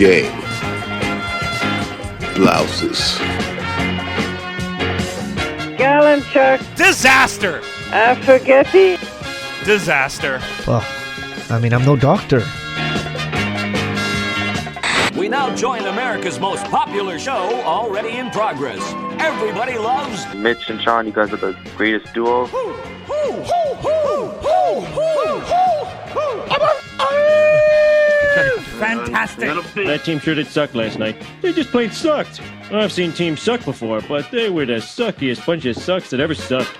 game. Blouses. Gallon chuck. Disaster. Spaghetti. Disaster. Well, I mean, I'm no doctor. We now join America's most popular show, already in progress. Everybody loves Mitch and Sean. You guys are the greatest duo. Fantastic. That team sure did suck last night. They just plain sucked. I've seen teams suck before, but they were the suckiest bunch of sucks that ever sucked.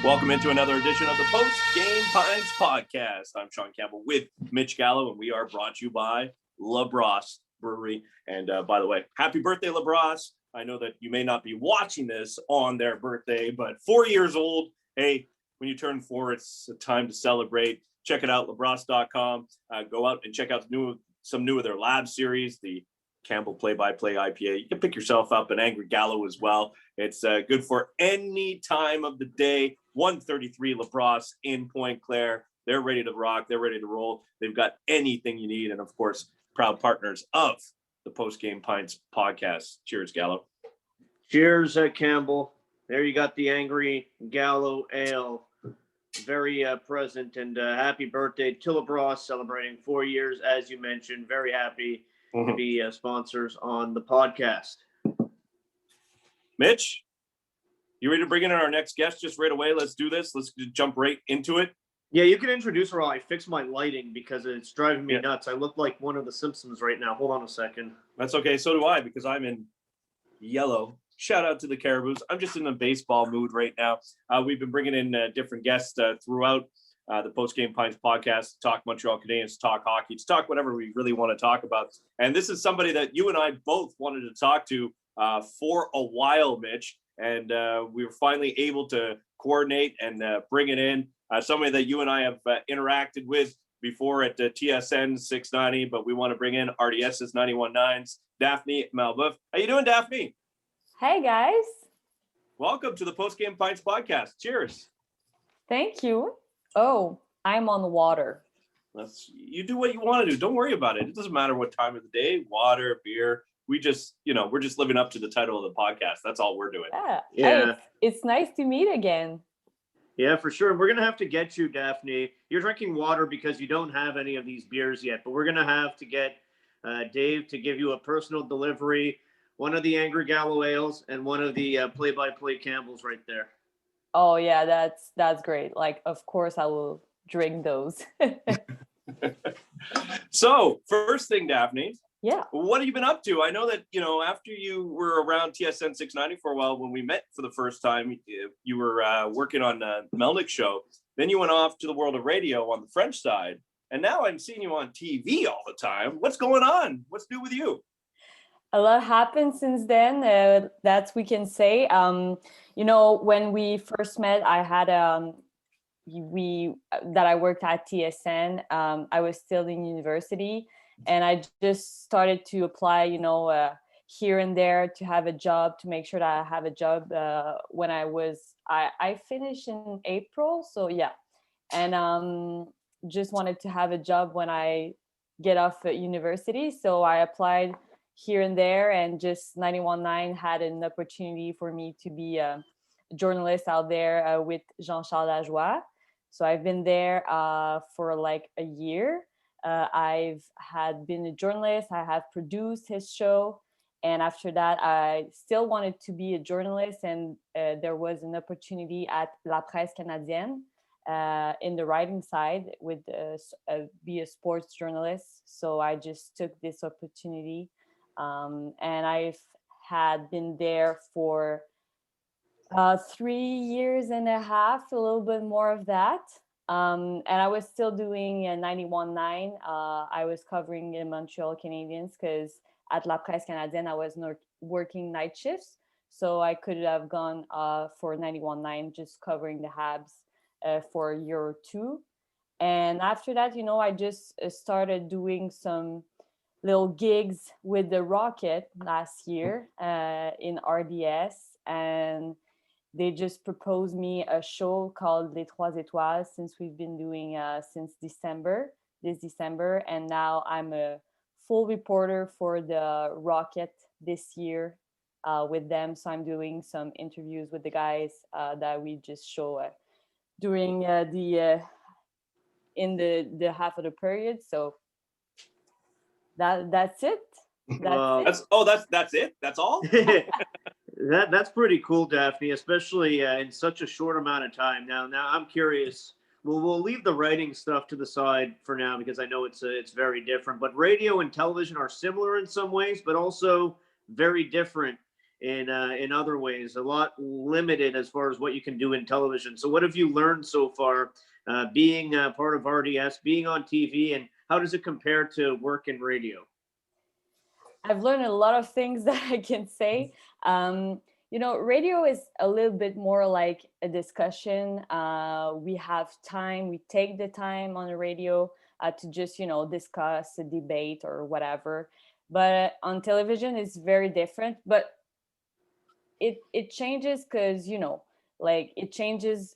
Welcome into another edition of the Post Game Pints podcast. I'm Sean Campbell with Mitch Gallo, and we are brought to you by LaBrosse Brewery. And by the way, happy birthday, LaBrosse. I know that you may not be watching this on their birthday, but 4 years old. Hey, when you turn 4, it's a time to celebrate. Check it out, labrosse.com. Go out and check out some new of their lab series, the Campbell Play-by-Play IPA. You can pick yourself up an Angry Gallo as well. It's good for any time of the day. 133 LaBrosse in Point Claire. They're ready to rock. They're ready to roll. They've got anything you need. And of course, proud partners of the Post Game Pints podcast. Cheers, Gallo. Cheers, Campbell. There you got the Angry Gallo Ale. Very present, and happy birthday to LaBrosse, celebrating 4 years, as you mentioned. Very happy to be sponsors on the podcast. Mitch, you ready to bring in our next guest just right away? Let's do this. Let's jump right into it. Yeah, you can introduce her while I fix my lighting because it's driving me nuts. I look like one of the Simpsons right now. Hold on a second. That's okay. So do I, because I'm in yellow. Shout out to the Caribous. I'm just in a baseball mood right now. We've been bringing in different guests throughout the Post Game Pints podcast to talk Montreal Canadiens, to talk hockey, to talk whatever we really want to talk about. And this is somebody that you and I both wanted to talk to for a while, Mitch. And we were finally able to coordinate and bring it in. Somebody that you and I have interacted with before at TSN 690, but we want to bring in RDS's 91.9's Daphnée Malboeuf. How you doing, Daphnée? Hey, guys. Welcome to the Post Game Pints podcast. Cheers. Thank you. Oh, I'm on the water. You do what you want to do. Don't worry about it. It doesn't matter what time of the day, water, beer. We just, we're just living up to the title of the podcast. That's all we're doing. Yeah. Hey, it's nice to meet again. Yeah, for sure. We're going to have to get you, Daphnée. You're drinking water because you don't have any of these beers yet, but we're going to have to get Dave to give you a personal delivery, one of the Angry Gallo Ales and one of the Play-by-Play Campbells right there. Oh, yeah, that's great. Like, of course, I will drink those. So, first thing, Daphnée. Yeah. What have you been up to? I know that, after you were around TSN 690 for a while, when we met for the first time, you were working on the Melnick show. Then you went off to the world of radio on the French side. And now I'm seeing you on TV all the time. What's going on? What's new with you? A lot happened since then. That we can say. When we first met, I had I worked at TSN. I was still in university. And I just started to apply, here and there to have a job, to make sure that I have a job when I finished in April. So, yeah. And just wanted to have a job when I get off at university. So I applied here and there, and just 91.9 had an opportunity for me to be a journalist out there with Jean-Charles Lajoie. So I've been there for like a year. I've been a journalist. I have produced his show. And after that, I still wanted to be a journalist. And there was an opportunity at La Presse Canadienne in the writing side with be a sports journalist. So I just took this opportunity. And I've been there for 3 years and a half, a little bit more of that. And I was still doing 91.9. I was covering the Montreal Canadiens because at La Presse Canadienne, I was not working night shifts. So I could have gone for 91.9, just covering the Habs for a year or two. And after that, I just started doing some little gigs with the Rocket last year in RDS, and they just proposed me a show called Les Trois Étoiles, since we've been doing since this December, and now I'm a full reporter for the Rocket this year with them. So I'm doing some interviews with the guys that we just show during the in the half of the period. So that's it. That's it. That's all. That's pretty cool, Daphnée, especially in such a short amount of time. Now I'm curious. We'll leave the writing stuff to the side for now because I know it's very different. But radio and television are similar in some ways, but also very different in other ways. A lot limited as far as what you can do in television. So what have you learned so far, being part of RDS, being on TV, and how does it compare to work in radio? I've learned a lot of things that I can say. Radio is a little bit more like a discussion. We have time, we take the time on the radio to just, discuss a debate or whatever. But on television, it's very different. But it changes because, it changes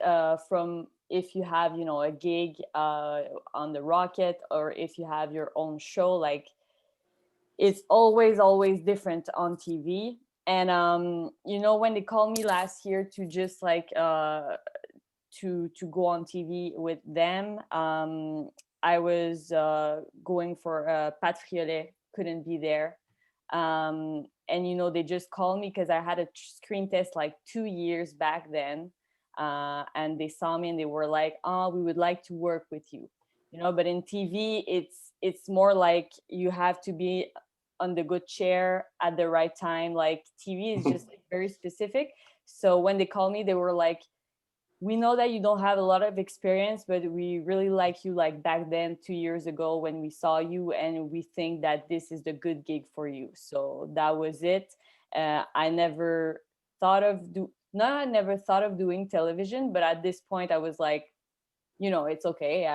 from if you have, a gig on the Rocket, or if you have your own show, like it's always different on TV. And when they called me last year to just to go on TV with them, I was going for Pat Friolet, couldn't be there, and they just called me because I had a screen test like 2 years back then, and they saw me and they were like, "Oh, we would like to work with you," But in TV, it's more like you have to be on the good chair at the right time. Like TV is just very specific. So when they called me, they were like, "We know that you don't have a lot of experience, but we really like you like back then 2 years ago when we saw you, and we think that this is the good gig for you." So that was it. I never thought of doing television, but at this point I was like, it's okay.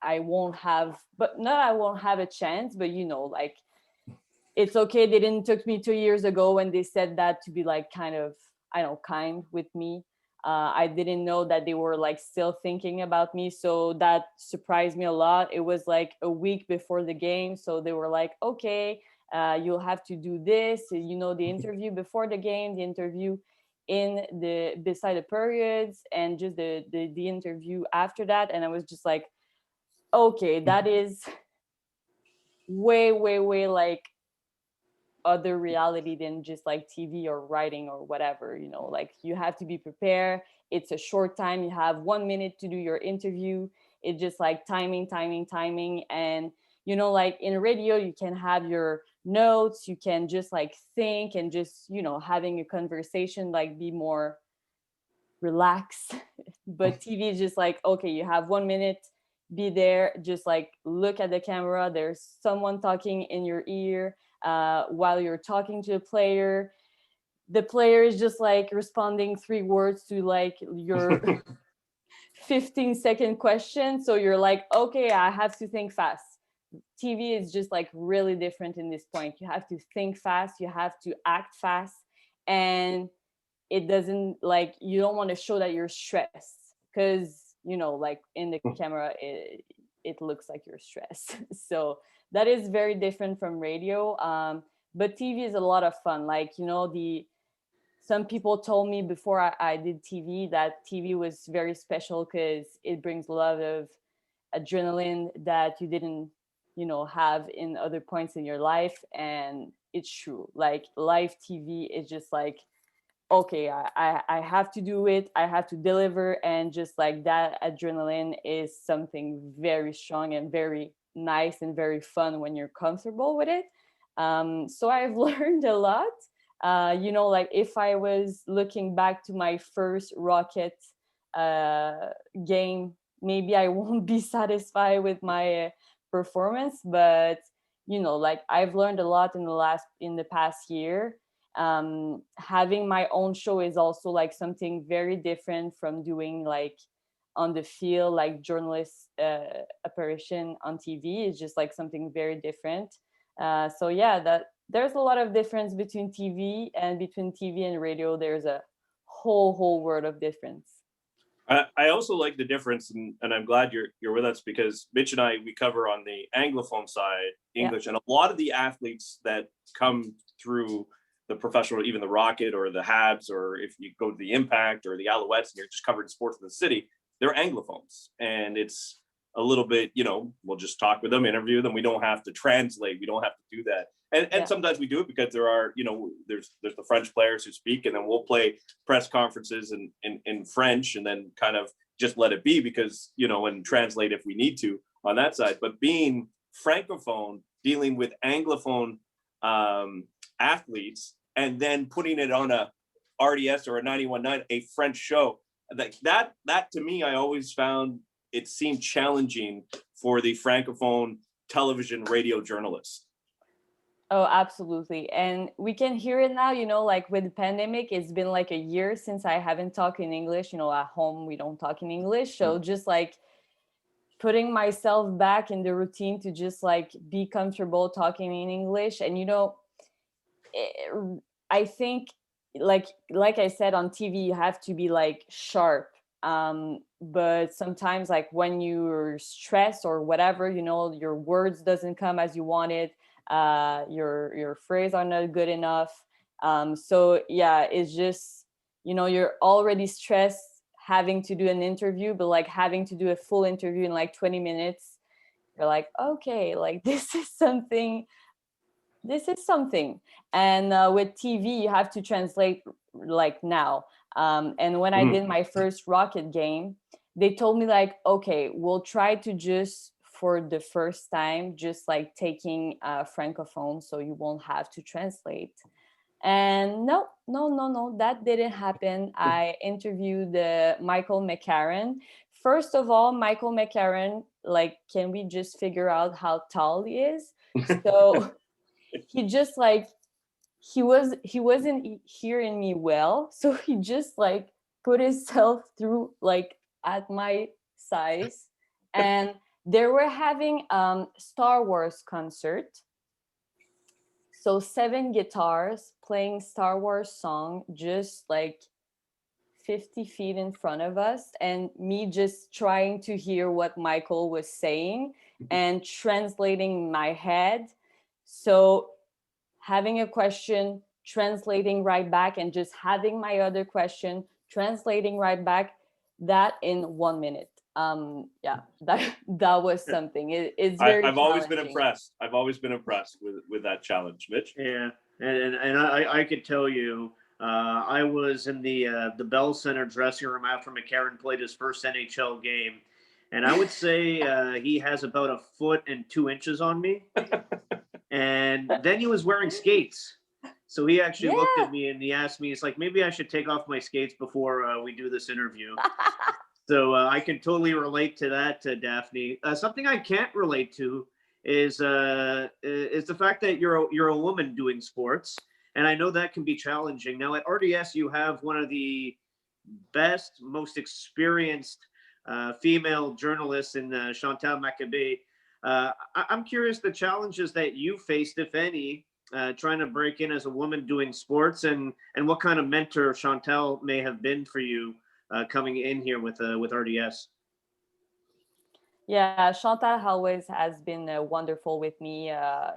I won't have, but not I won't have a chance, but it's okay. They didn't took me 2 years ago when they said that to be like kind of, kind with me. I didn't know that they were like still thinking about me. So that surprised me a lot. It was like a week before the game. So they were like, okay, you'll have to do this, the interview before the game, the interview in the beside the periods, and just the interview after that. And I was just like, okay, that is way like other reality than just like TV or writing or whatever. Like you have to be prepared. It's a short time. You have 1 minute to do your interview. It's just like timing. And like in radio, you can have your notes, you can just like think, and just having a conversation, like be more relaxed. But TV is just like, okay, you have 1 minute, be there, just like look at the camera, there's someone talking in your ear while you're talking to a player. The player is just like responding 3 words to like your 15-second question. So you're like, okay, I have to think fast. TV is just like really different in this point. You have to think fast, you have to act fast, and it doesn't like, you don't want to show that you're stressed, because like in the camera it looks like you're stressed. So that is very different from radio. But TV is a lot of fun. Like some people told me before I did TV that TV was very special because it brings a lot of adrenaline that you didn't have in other points in your life. And it's true. Like live TV is just like, okay, I have to do it, I have to deliver, and just like that adrenaline is something very strong and very nice and very fun when you're comfortable with it. So I've learned a lot. Like if I was looking back to my first Rocket game, maybe I won't be satisfied with my performance, but like I've learned a lot in the past year. Having my own show is also like something very different from doing like on the field, like journalist apparition on TV. Is just like something very different. So yeah, that there's a lot of difference between TV and radio. There's a whole world of difference. I also like the difference, and I'm glad you're with us, because Mitch and I, we cover on the Anglophone side English, and a lot of the athletes that come through the professional, even the Rocket or the Habs, or if you go to the Impact or the Alouettes and you're just covering sports in the city, they're Anglophones. And it's a little bit, we'll just talk with them, interview them. We don't have to translate. We don't have to do that. And sometimes we do it because there are, there's the French players who speak, and then we'll play press conferences in French and then kind of just let it be because, and translate if we need to on that side. But being Francophone, dealing with Anglophone athletes, and then putting it on a RDS or a 91.9, a French show, that to me, I always found it seemed challenging for the Francophone television radio journalists. Oh, absolutely. And we can hear it now, like with the pandemic, it's been like a year since I haven't talked in English. At home, we don't talk in English. So just like putting myself back in the routine to just like be comfortable talking in English. And, I think like I said, on TV, you have to be like sharp. But sometimes like when you're stressed or whatever, your words doesn't come as you wanted. Your phrase are not good enough. So yeah, it's just, you're already stressed having to do an interview, but like having to do a full interview in like 20 minutes, you're like, okay, like this is something. And with TV, you have to translate like now. And when I did my first Rocket game, they told me like, okay, we'll try to just for the first time, just like taking Francophone, so you won't have to translate. And no, that didn't happen. I interviewed Michael McCarron. First of all, Michael McCarron, like, can we just figure out how tall he is? So he just like, he wasn't hearing me well. So he just like put himself through like at my size. And they were having Star Wars concert. So 7 guitars playing Star Wars song, just like 50 feet in front of us, and me just trying to hear what Michael was saying and translating in my head. So having a question, translating right back, and just having my other question, translating right back, that in 1 minute. That was something. It's very I've always been challenging. impressed. I've always been impressed with that challenge, Mitch. Yeah, and I could tell you, I was in the Bell Center dressing room after McCarron played his first NHL game, and I would say he has about 1.2 feet on me. And then he was wearing skates. So he actually looked at me and he asked me, it's like, maybe I should take off my skates before we do this interview. So I can totally relate to that, Daphnée. Something I can't relate to is the fact that you're a woman doing sports. And I know that can be challenging. Now at RDS, you have one of the best, most experienced female journalists in Chantal Machabée. I'm curious the challenges that you faced, if any, trying to break in as a woman doing sports, and what kind of mentor Chantal may have been for you coming in here with RDS. Yeah, Chantal always has been wonderful with me.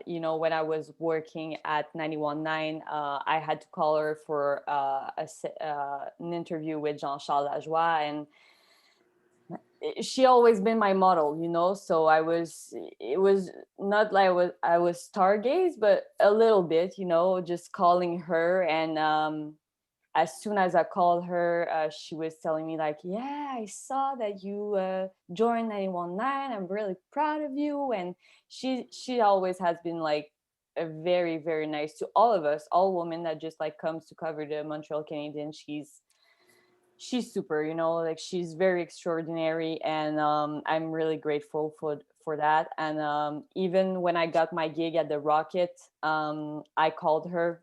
When I was working at 91.9, I had to call her for an interview with Jean-Charles Lajoie, and she always been my model, so it was not like I was stargazed, but a little bit, just calling her. And as soon as I called her, she was telling me like, yeah, I saw that you joined 91.9. I'm really proud of you. And she always has been like a very, very nice to all of us, all women that just like comes to cover the Montreal Canadiens. She's super, like she's very extraordinary, and I'm really grateful for that. And even when I got my gig at the Rocket, I called her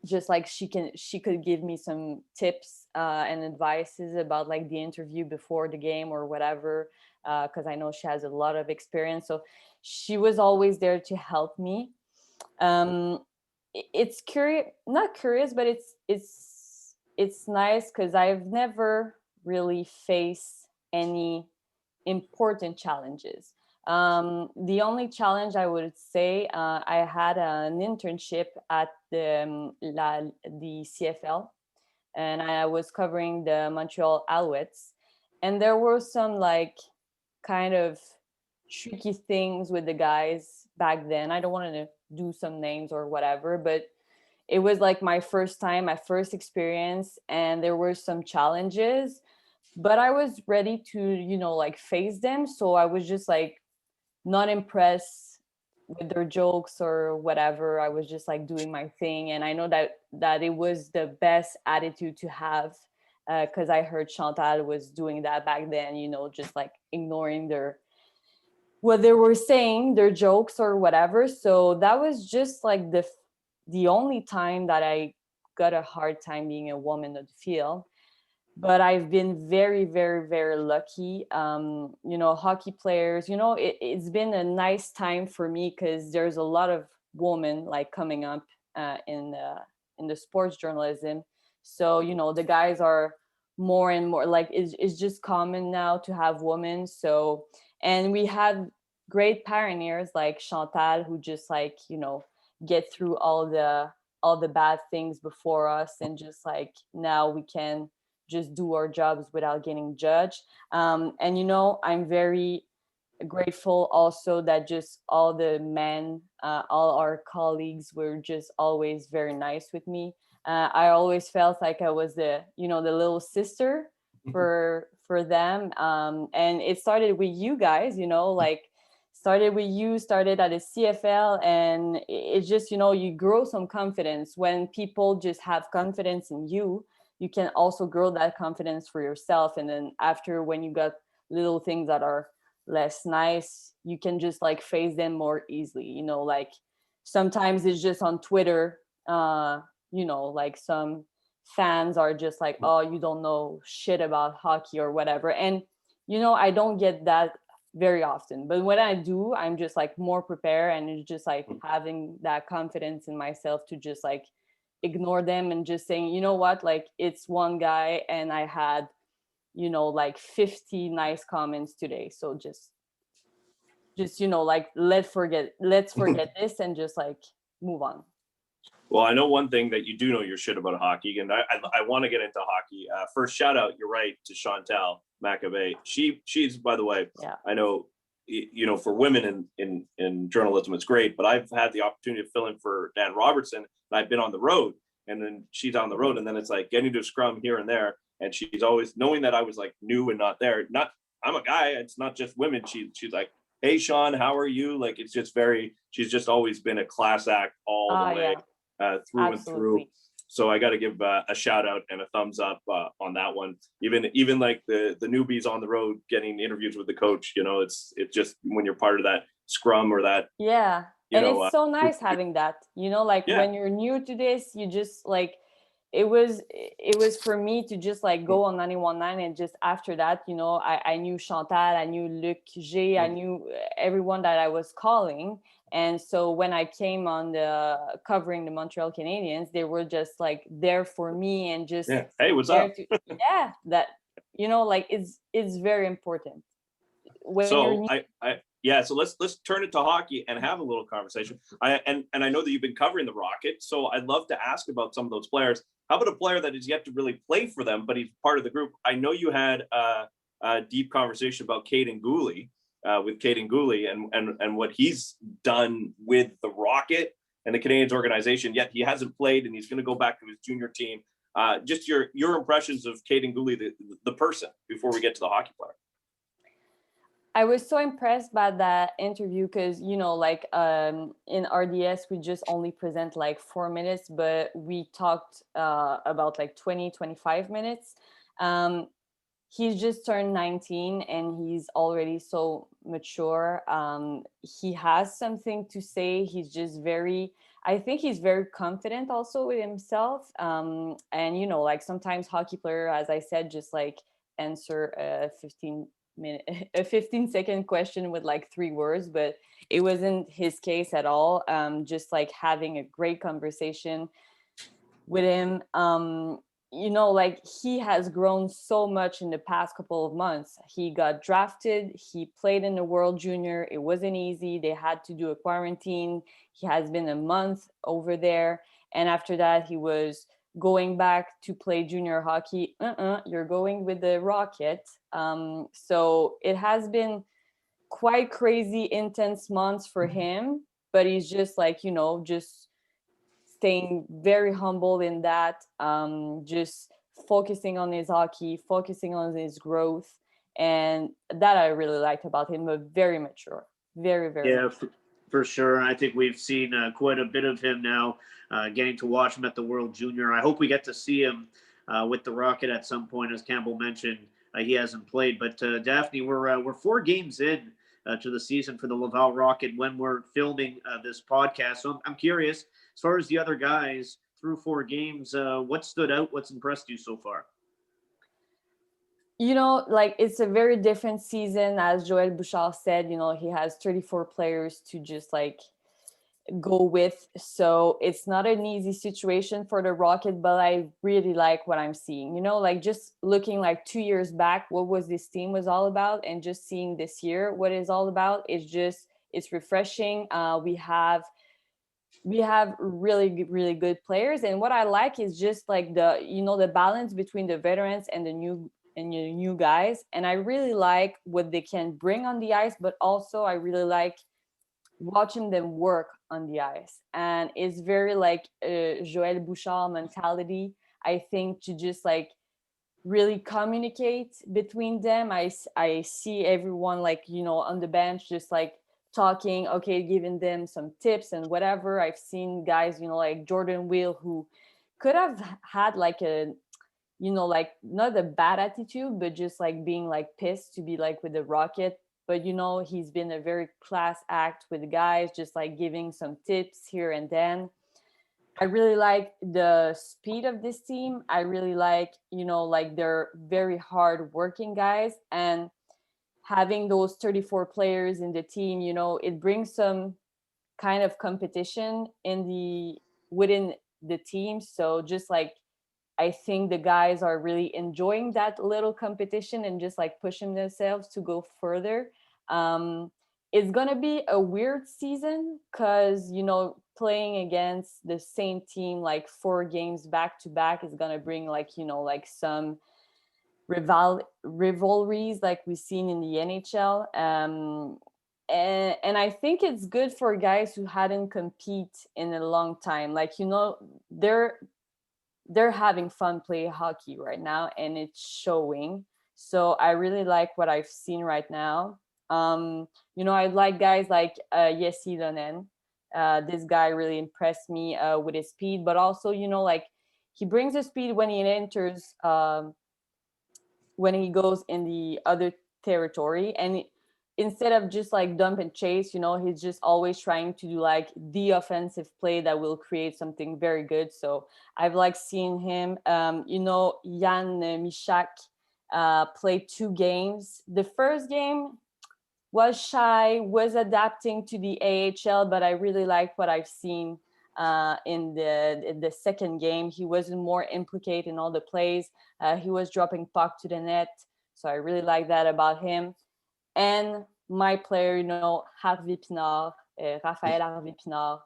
just like she could give me some tips and advices about like the interview before the game or whatever, because I know she has a lot of experience. So she was always there to help me. It's curious, not curious, but it's nice because I've never really faced any important challenges. The only challenge I would say, I had an internship at the CFL, and I was covering the Montreal Alouettes, and there were some like kind of tricky things with the guys back then. I don't want to do some names or whatever, but it was like my first time, my first experience, and there were some challenges, but I was ready to, like face them. So I was just like not impressed with their jokes or whatever. I was just like doing my thing, and I know that it was the best attitude to have, because I heard Chantal was doing that back then, just like ignoring what they were saying, their jokes or whatever. So that was just like the only time that I got a hard time being a woman on the field. But I've been very, very, very lucky. Hockey players, it's been a nice time for me because there's a lot of women like coming up in the sports journalism. So, the guys are more and more like, it's just common now to have women. So, and we had great pioneers like Chantal, who just like, get through all the bad things before us, and just like now we can just do our jobs without getting judged. And I'm very grateful also that just all the men, all our colleagues were just always very nice with me. I always felt like I was the little sister for them. And it started with you guys, like started with you, started at the CFL, and it's just, you grow some confidence when people just have confidence in you. You can also grow that confidence for yourself. And then after, when you got little things that are less nice, you can just like face them more easily. Like sometimes it's just on Twitter, like some fans are just like, oh, you don't know shit about hockey or whatever. And, I don't get that very often, but when I do, I'm just like more prepared, and it's just like having that confidence in myself to just like ignore them and just saying, you know what, like it's one guy and I had, like 50 nice comments today. So just, like, let's forget this and just like move on. Well, I know one thing that you do know your shit about hockey, and I want to get into hockey. First, shout out, you're right, to Chantal Malboeuf. She's, by the way, yeah. I know, for women in journalism, it's great, but I've had the opportunity to fill in for Dan Robertson, and I've been on the road, and then she's on the road, and then it's like getting to a scrum here and there, and she's always knowing that I was like new and not there. I'm a guy. It's not just women. She's like, hey, Sean, how are you? Like, it's just she's just always been a class act all the way. Yeah. Through Absolutely. and through. So I got to give a shout out and a thumbs up on that one. Even like the newbies on the road getting interviews with the coach, it's just when you're part of that scrum or that. Yeah. And it's so nice having that, like when you're new to this, you just like, it was for me to just like go on 91.9, and just after that, I knew Chantal, I knew Luc G, I knew everyone that I was calling. And so when I came on the covering the Montreal Canadiens, they were just like there for me, and just hey, what's up? That like it's very important. When so so let's turn it to hockey and have a little conversation. And I know that you've been covering the Rocket, so I'd love to ask about some of those players. How about a player that is yet to really play for them, but he's part of the group? I know you had a deep conversation about Caden Gooley. With Caden Gooley and what he's done with the Rocket and the Canadiens organization, yet he hasn't played, and he's going to go back to his junior team. Just your impressions of Caden Gooley, the person, before we get to the hockey player. I was so impressed by that interview because, like in RDS, we just only present like 4 minutes, but we talked about like 20, 25 minutes. he's just turned 19 and he's already so mature. He has something to say. He's just I think he's very confident also with himself. And, you know, like sometimes hockey player, as I said, just like answer a 15-second question with like 3 words, but it wasn't his case at all. Just like having a great conversation with him. You know, like he has grown so much in the past couple of months. He got drafted, he played in the World Junior. It wasn't easy. They had to do a quarantine. He has been a month over there. And after that, he was going back to play junior hockey. You're going with the Rocket. So it has been quite crazy, intense months for him. But he's just like, you know, just staying very humble in that, just focusing on his hockey, focusing on his growth. And that I really liked about him, but very mature, very, very Yeah, mature. for sure. I think we've seen quite a bit of him now, getting to watch him at the World Junior. I hope we get to see him with the Rocket at some point. As Campbell mentioned, he hasn't played. But Daphnée, we're 4 games in to the season for the Laval Rocket when we're filming this podcast. So I'm curious, as far as the other guys through 4 games, what stood out? What's impressed you so far? You know, like it's a very different season. As Joël Bouchard said, you know, he has 34 players to just like go with. So it's not an easy situation for the Rocket, but I really like what I'm seeing. You know, like just looking like 2 years back, what was this team was all about, and just seeing this year what it's all about. It's refreshing. We have really good players, and what I like is just like the balance between the veterans and the new guys. And I really like what they can bring on the ice, but also I really like watching them work on the ice. And it's very like Joël Bouchard mentality, I think, to just like really communicate between them. I see everyone like, you know, on the bench just like talking, okay, giving them some tips and whatever. I've seen guys, you know, like Jordan Will, who could have had like a, you know, like not a bad attitude, but just like being like pissed to be like with the Rocket. But, you know, he's been a very class act with the guys, just like giving some tips here and then. I really like the speed of this team. I really like, you know, like they're very hard working guys, and having those 34 players in the team, you know, it brings some kind of competition within the team. So just like, I think the guys are really enjoying that little competition and just like pushing themselves to go further. It's gonna be a weird season because, you know, playing against the same team like 4 games back to back is gonna bring like, you know, like some rivalries like we've seen in the NHL. And I think it's good for guys who hadn't compete in a long time. Like, you know, they're having fun playing hockey right now, and it's showing. So I really like what I've seen right now. You know, I like guys like Yessi Lonen. This guy really impressed me with his speed, but also, you know, like he brings the speed when he enters, when he goes in the other territory. And instead of just like dump and chase, you know, he's just always trying to do like the offensive play that will create something very good. So I've like seen him. You know, Jan Michak played 2 games. The first game was shy, was adapting to the AHL, but I really like what I've seen in the second game. He wasn't more implicated in all the plays. He was dropping puck to the net. So I really like that about him. And my player, you know, Harvey Pinard, Raphaël Harvey Pinard,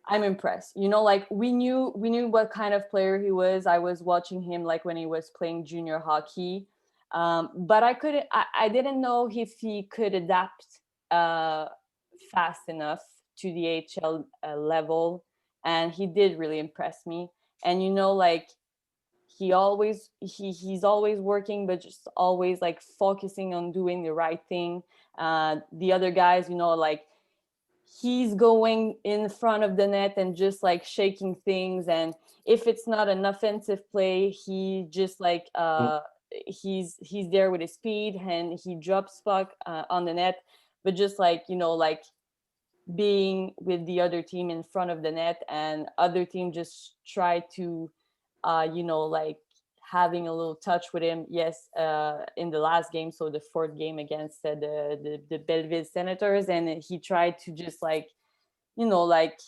I'm impressed. You know, like we knew what kind of player he was. I was watching him like when he was playing junior hockey, but I didn't know if he could adapt fast enough to the HL level, and he did really impress me. And you know, like he's always working, but just always like focusing on doing the right thing. The other guys, you know, like he's going in front of the net and just like shaking things, and if it's not an offensive play, he just like he's there with his speed and he drops puck on the net, but just like, like being with the other team in front of the net and other team just try to, like having a little touch with him. Yes, in the last game, so the fourth game against the Belleville Senators, and he tried to just like, like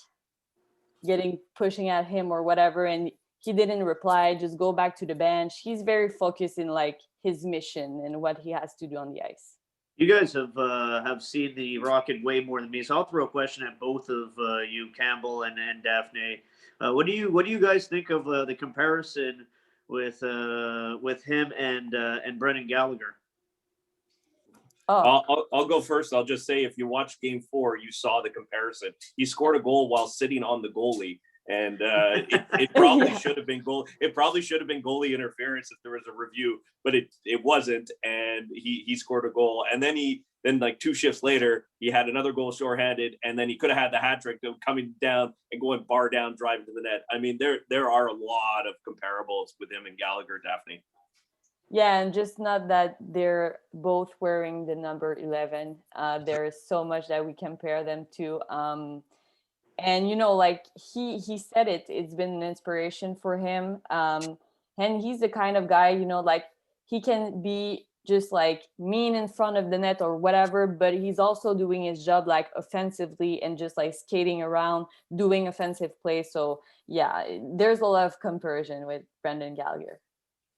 pushing at him or whatever, and he didn't reply, just go back to the bench. He's very focused in like his mission and what he has to do on the ice. You guys have seen the Rocket way more than me, so I'll throw a question at both of you, Campbell and Daphnée. What do you guys think of the comparison with him and Brendan Gallagher? I'll go first. I'll just say, if you watched Game 4, you saw the comparison. He scored a goal while sitting on the goalie, and it probably should have been goal. It probably should have been goalie interference if there was a review, but it wasn't, and he scored a goal. And then like 2 shifts later, he had another goal shorthanded, and then he could have had the hat trick of coming down and going bar down, driving to the net. I mean, there are a lot of comparables with him and Gallagher, Daphnée. Yeah, and just not that they're both wearing the number 11. There is so much that we compare them to. And, like he said it's been an inspiration for him. And he's the kind of guy, like he can be just like mean in front of the net or whatever, but he's also doing his job like offensively and just like skating around, doing offensive plays. So yeah, there's a lot of comparison with Brendan Gallagher.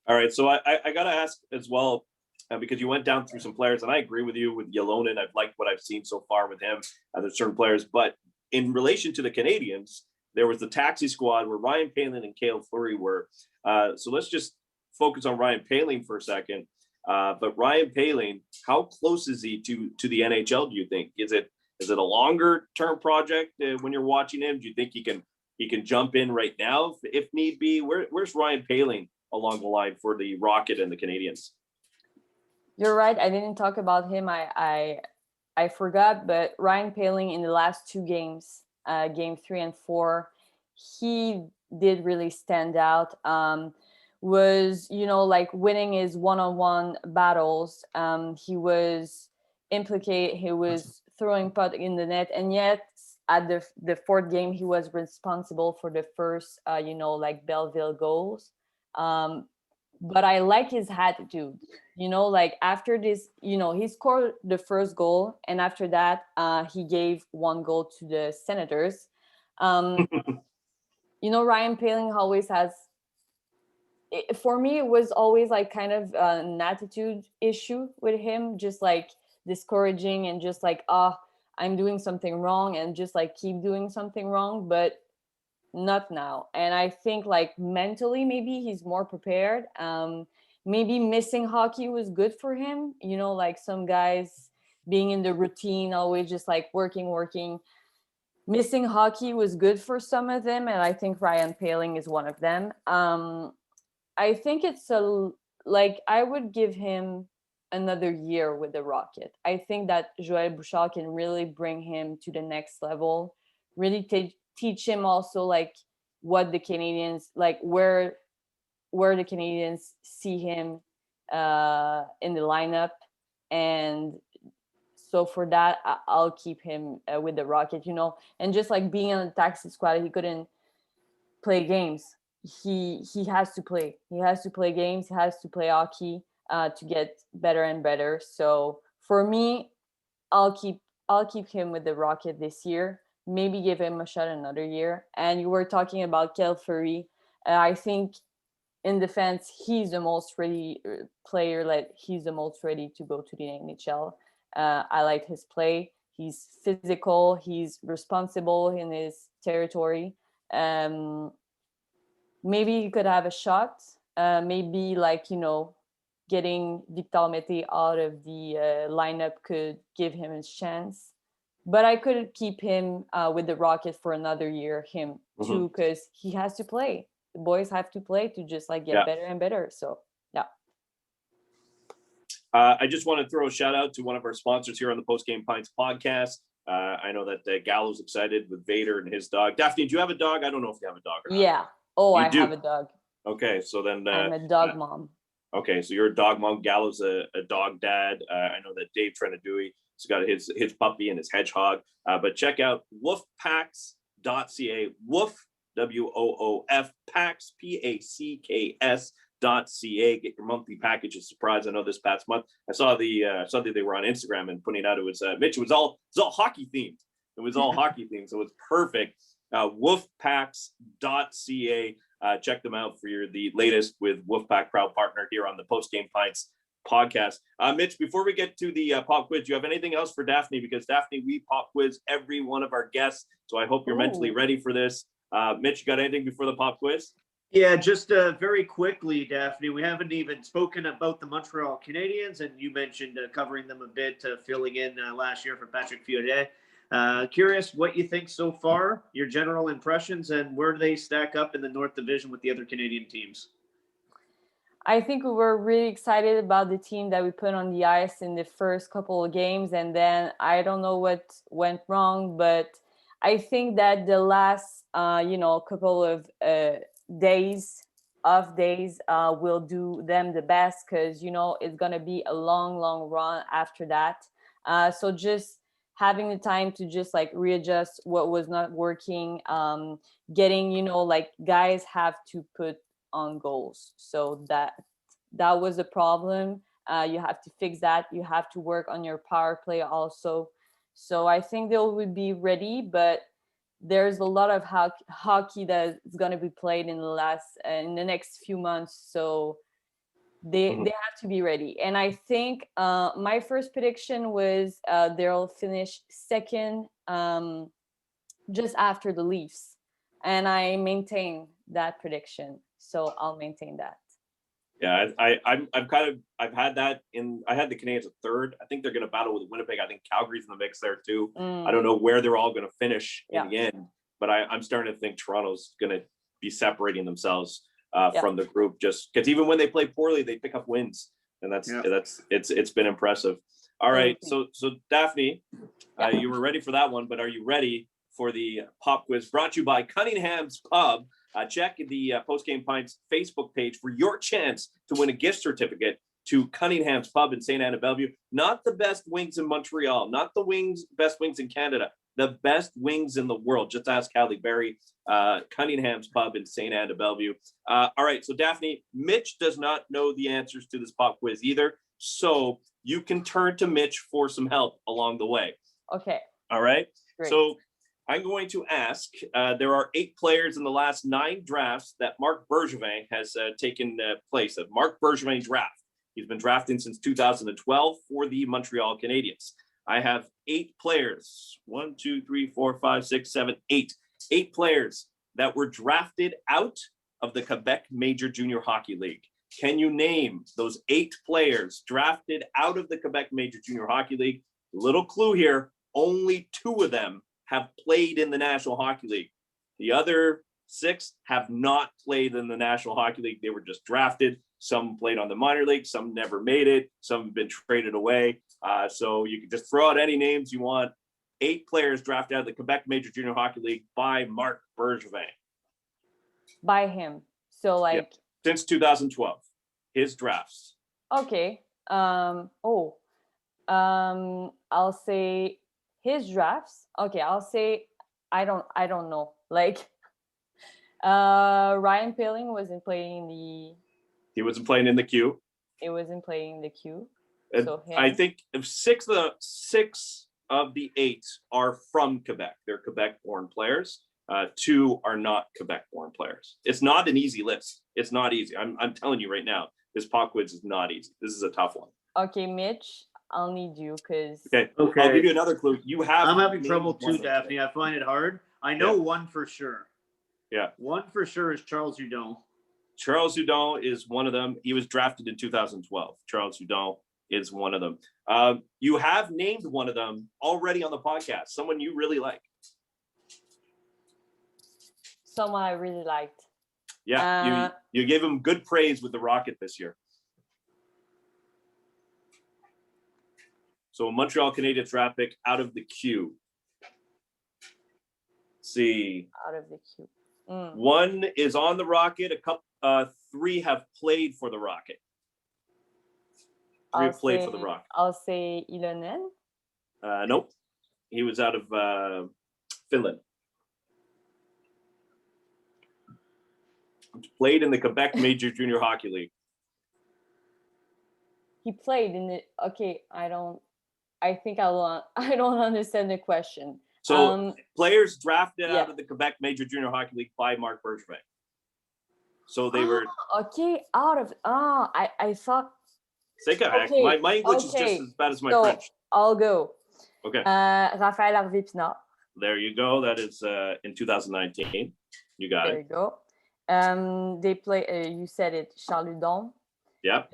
All right, so I got to ask as well, because you went down through some players, and I agree with you with Ylonen. I've liked what I've seen so far with him. There's certain players, but in relation to the Canadians, there was the taxi squad where Ryan Poehling and Cale Fleury were. So let's just focus on Ryan Poehling for a second. But Ryan Poehling, how close is he to the NHL, do you think? Is it a longer term project when you're watching him? Do you think he can jump in right now if need be? Where's Ryan Poehling along the line for the Rocket and the Canadians? You're right. I didn't talk about him. I forgot, but Ryan Poehling in the last 2 games, game 3 and 4, he did really stand out. Was, like winning his one-on-one battles. He was implicated. He was throwing puck in the net, and yet at the 4th game, he was responsible for the first, like Belleville goals. But I like his attitude, like after this, he scored the first goal, and after that, he gave 1 goal to the Senators. Ryan Poehling always has, for me, it was always like kind of an attitude issue with him, just like discouraging and just like, I'm doing something wrong, and just like keep doing something wrong, but not now. And I think like mentally, maybe he's more prepared. Maybe missing hockey was good for him. Like some guys being in the routine, always just like working. Missing hockey was good for some of them, and I think Ryan Poehling is one of them. I think it's I would give him another year with the Rocket. I think that Joël Bouchard can really bring him to the next level, really teach him also like what the Canadians, like where the Canadians see him in the lineup. And so for that, I'll keep him with the Rocket, and just like being on the taxi squad, he couldn't play games. He has to play. He has to play games. He has to play hockey to get better and better. So for me, I'll keep him with the Rocket this year. Maybe give him a shot another year. And you were talking about Cale Fleury. I think in defense, he's the most ready player. Like he's the most ready to go to the NHL. I like his play. He's physical. He's responsible in his territory. Maybe he could have a shot. Maybe getting Victor Mété out of the lineup could give him a chance. But I could keep him with the Rocket for another year, him too, because he has to play. The boys have to play to just get better and better. So, yeah. I just want to throw a shout out to one of our sponsors here on the Post Game Pints podcast. I know that Gallo's excited with Vader and his dog. Daphnée, do you have a dog? I don't know if you have a dog or not. Yeah. Oh, I have a dog. Okay, so then... I'm a dog mom. Okay, so you're a dog mom. Gallo's a dog dad. I know that Dave Trenadui has got his puppy and his hedgehog. But check out woofpacks.ca. Woof, WOOF, Packs, PACKS.ca. Get your monthly package of surprise. I know this past month I saw something they were on Instagram and putting out. It was Mitch. It was all hockey themed. It was all hockey themed, so it was perfect. Woofpacks.ca. Check them out for the latest with Wolfpack, proud partner here on the Post Game Pints podcast. Mitch, before we get to the pop quiz, do you have anything else for Daphnée? Because Daphnée, we pop quiz every one of our guests, so I hope you're mentally ready for this. Mitch, you got anything before the pop quiz? Yeah, just very quickly, Daphnée, we haven't even spoken about the Montreal Canadiens, and you mentioned covering them a bit, filling in last year for Patrick Fiore. Curious what you think so far, your general impressions, and where do they stack up in the North Division with the other Canadian teams? I think we were really excited about the team that we put on the ice in the first couple of games, and then I don't know what went wrong, but I think that the last, couple of days will do them the best, because it's gonna be a long run after that. So just having the time to just like readjust what was not working, getting, guys have to put on goals. So that was a problem. You have to fix that. You have to work on your power play also. So I think they will be ready, but there's a lot of hockey that is going to be played in the next few months. So they have to be ready. And I think my first prediction was they'll finish second just after the Leafs, and I maintain that prediction. So I'll maintain that. Yeah, I've had that I had the Canadiens at third. I think they're going to battle with Winnipeg. I think Calgary's in the mix there too. I don't know where they're all going to finish in the end, but I'm starting to think Toronto's going to be separating themselves from the group, just because even when they play poorly, they pick up wins, and it's been impressive. All right, so Daphnée, you were ready for that one, but are you ready for the pop quiz brought to you by Cunningham's Pub? Check the Post Game Pints Facebook page for your chance to win a gift certificate to Cunningham's Pub in St. Anne de Bellevue. Not the best wings in Montreal, not the best wings in Canada, the best wings in the world. Just ask Callie Berry. Cunningham's Pub in St. Anne de Bellevue. All right, so Daphnée, Mitch does not know the answers to this pop quiz either, so you can turn to Mitch for some help along the way. Okay. All right. Great. So I'm going to ask, there are 8 players in the last 9 drafts that Marc Bergevin has taken place of. Marc Bergevin draft. He's been drafting since 2012 for the Montreal Canadiens. I have 8 players, 1, 2, 3, 4, 5, 6, 7, 8. 8 players that were drafted out of the Quebec Major Junior Hockey League. Can you name those 8 players drafted out of the Quebec Major Junior Hockey League? Little clue here, only 2 of them have played in the National Hockey League. The other 6 have not played in the National Hockey League. They were just drafted. Some played on the minor league. Some never made it. Some have been traded away. So you can just throw out any names you want. 8 players drafted out of the Quebec Major Junior Hockey League by Marc Bergevin. By him. So Since 2012. His drafts. Okay. I'll say his drafts. Okay, I'll say I don't know. Ryan Poehling wasn't playing He wasn't playing in the queue. It wasn't playing the queue. So I think if 6 of the 8 are from Quebec. They're Quebec-born players. 2 are not Quebec-born players. It's not an easy list. It's not easy. I'm telling you right now, this pop quiz is not easy. This is a tough one. Okay, Mitch, I'll need you because. Okay. I'll give you another clue. I'm having trouble too, Daphnée. I find it hard. I know one for sure. Yeah. One for sure is Charles Hudon. Charles Hudon is one of them. He was drafted in 2012. Charles Hudon is one of them. You have named one of them already on the podcast. Someone you really like. Someone I really liked. Yeah, you gave him good praise with the Rocket this year. So a Montreal Canadiens draft pick out of the queue. Let's see. Out of the queue. 1 is on the Rocket. 3 have played for the Rocket. Three played for the Rock. I'll say Ilonen. Nope. He was out of Finland. Played in the Quebec Major Junior Hockey League. He played in the. Okay, I don't understand the question. So players drafted out of the Quebec Major Junior Hockey League by Marc Bergevin. So they were okay. Out of I thought. C'est correct. Okay. My English is just as bad as my French. I'll go. Okay. Raphaël Harvey-Pinard. There you go. That is in 2019. You got there it. There you go. They play. You said it. Charles Hudon. Yep.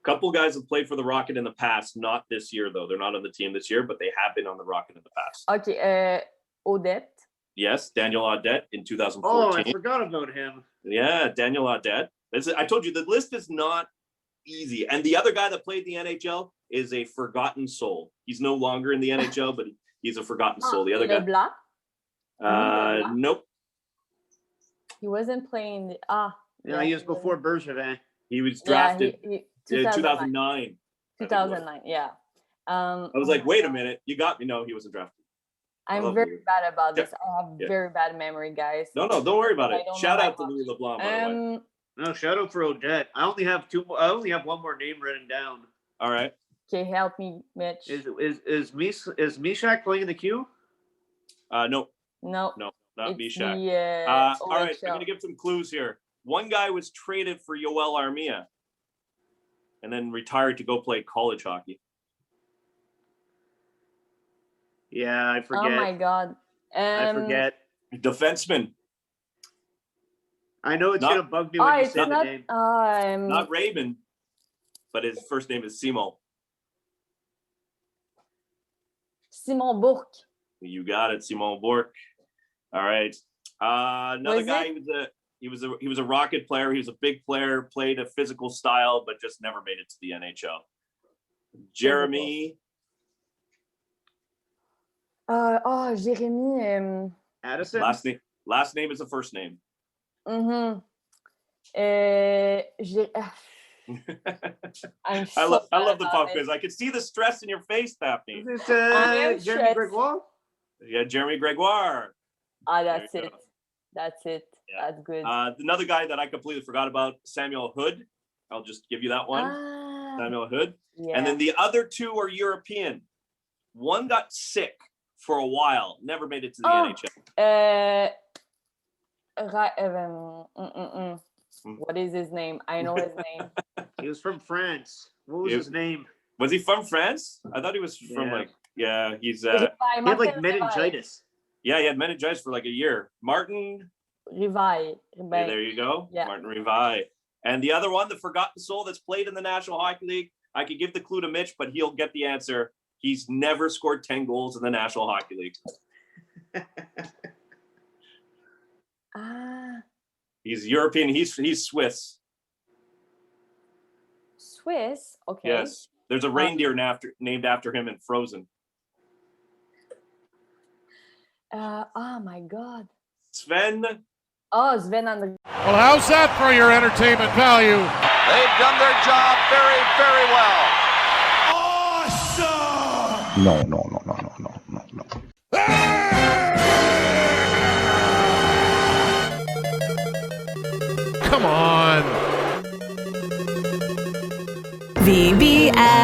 Couple guys have played for the Rocket in the past. Not this year though. They're not on the team this year, but they have been on the Rocket in the past. Okay. Odette. Yes, Daniel Audette in 2014. Oh, I forgot about him. Yeah, Daniel Audette. I told you the list is not easy. And the other guy that played the NHL is a forgotten soul. He's no longer in the NHL, but he's a forgotten soul. The other Leblanc? guy. Nope. He wasn't playing. Yeah, he was before Bergevin. He was drafted 2009. 2009. Yeah. I was like, wait a minute, you got me. No, he wasn't drafted. I'm very bad about this. I have very bad memory, guys. No, don't worry about it. Shout out to Louis LeBlanc, by the way. No, shout out for Odette. I only have one more name written down. All right. Okay, help me, Mitch. Is Mishak playing in the queue? No. No, not Mishak. All right, I'm going to give some clues here. One guy was traded for Yoel Armia and then retired to go play college hockey. Yeah, I forget. Oh my God. I forget. Defenseman. I know it's going to bug me when you say the name. Not Raymond, but his first name is Simon. Simon Bourque. You got it, Simon Bourque. All right. Another guy. He was a Rocket player. He was a big player. Played a physical style, but just never made it to the NHL. Jeremy. Jérémy. Addison. Last name is the first name. Mm-hmm. I love the pop quiz. I can see the stress in your face, Daphnée. Is it Jeremy Gregoire? Yeah, Jeremy Gregoire. That's it. That's it. Yeah. That's good. Another guy that I completely forgot about, Samuel Hood. I'll just give you that one. Samuel Hood. Yeah. And then the other two are European. One got sick for a while, never made it to the NHL. What is his name? I know his name. He was from France. What was his name? Was he from France? I thought he was from he had like meningitis. Yeah, he had meningitis for like a year. Martin Rivaille. Yeah, there you go. Yeah. Martin Rivaille. And the other one, the forgotten soul that's played in the National Hockey League. I could give the clue to Mitch, but he'll get the answer. He's never scored 10 goals in the National Hockey League. He's European. He's Swiss. Swiss? Okay. Yes. There's a reindeer named after him in Frozen. Oh my God. Sven. Oh, Sven Andre. Well, how's that for your entertainment value? They've done their job very, very well. Awesome! No. Come on. VBS.